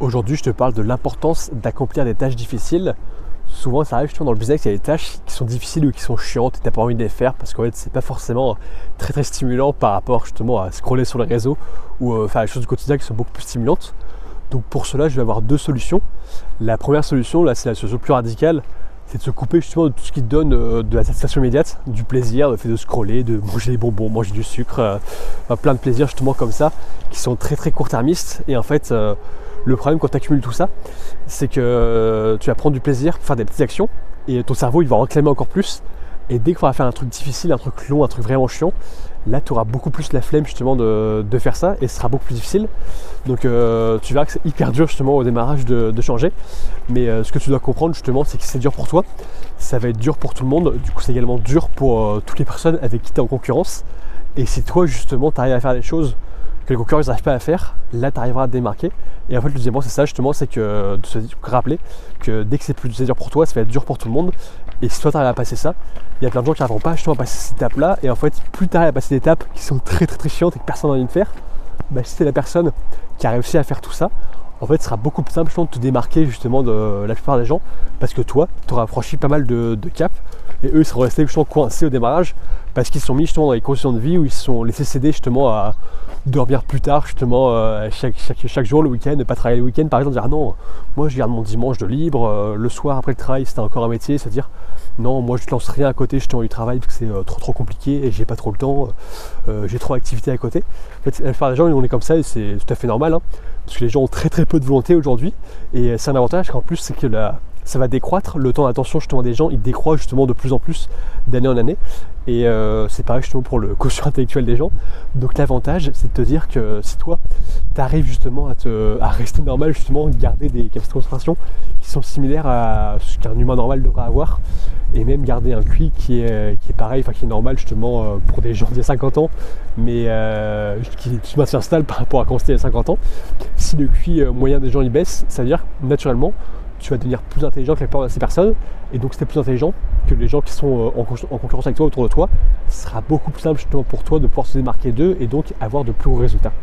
Aujourd'hui, je te parle de l'importance d'accomplir des tâches difficiles. Souvent, ça arrive justement dans le business, il y a des tâches qui sont difficiles ou qui sont chiantes et tu n'as pas envie de les faire parce qu'en fait, c'est pas forcément très stimulant par rapport justement à scroller sur les réseaux ou faire les choses du quotidien qui sont beaucoup plus stimulantes. Donc pour cela, je vais avoir deux solutions. La première solution, là, c'est la solution plus radicale, c'est de se couper justement de tout ce qui te donne de la satisfaction immédiate, du plaisir, le fait de scroller, de manger des bonbons, manger du sucre, plein de plaisirs justement comme ça, qui sont très court-termistes. Et en fait, le problème quand tu accumules tout ça, c'est que tu vas prendre du plaisir, faire des petites actions, et ton cerveau il va en réclamer encore plus. Et dès qu'on va faire un truc difficile, un truc long, un truc vraiment chiant, là tu auras beaucoup plus la flemme justement de faire ça et ce sera beaucoup plus difficile. Donc tu verras que c'est hyper dur justement au démarrage de changer. Mais ce que tu dois comprendre justement, c'est que c'est dur pour toi, ça va être dur pour tout le monde. Du coup c'est également dur pour toutes les personnes avec qui tu es en concurrence. Et si toi justement tu arrives à faire des choses que les concurrents n'arrivent pas à faire, là tu arriveras à te démarquer. Et en fait le deuxième point c'est ça justement, c'est que de se rappeler que dès que c'est dur pour toi, ça va être dur pour tout le monde. Et si toi tu arrives à passer ça, il y a plein de gens qui n'arriveront pas justement à passer cette étape là. Et en fait plus tu arrives à passer des étapes qui sont très chiantes et que personne n'a envie de faire, si c'est la personne qui a réussi à faire tout ça, en fait ce sera beaucoup plus simple de te démarquer justement de la plupart des gens, parce que toi tu auras franchi pas mal de caps et eux ils sont restés justement coincés au démarrage parce qu'ils sont mis justement dans les conditions de vie où ils se sont laissés céder justement à dormir plus tard justement chaque jour le week-end, ne pas travailler le week-end par exemple, dire ah non moi je garde mon dimanche de libre, le soir après le travail c'était encore un métier, c'est-à-dire non moi je lance rien à côté justement du travail parce que c'est trop compliqué et j'ai pas trop le temps, j'ai trop d'activités à côté. En fait la plupart des gens on est comme ça et c'est tout à fait normal hein, parce que les gens ont très peu de volonté aujourd'hui et c'est un avantage qu'en plus c'est que ça va décroître, le temps d'attention justement des gens il décroît justement de plus en plus d'année en année. Et c'est pareil justement pour le quotient intellectuel des gens. Donc l'avantage c'est de te dire que si toi tu arrives justement à rester normal, justement garder des capacités de concentration qui sont similaires à ce qu'un humain normal devrait avoir, et même garder un QI qui est pareil, qui est normal justement pour des gens d'il y a 50 ans, mais qui se s'installe par rapport à quand c'était il y a 50 ans. Si le QI moyen des gens il baisse, ça veut dire naturellement tu vas devenir plus intelligent que la plupart de ces personnes, et donc si tu es plus intelligent que les gens qui sont en concurrence avec toi autour de toi, ce sera beaucoup plus simple justement pour toi de pouvoir se démarquer d'eux et donc avoir de plus gros résultats.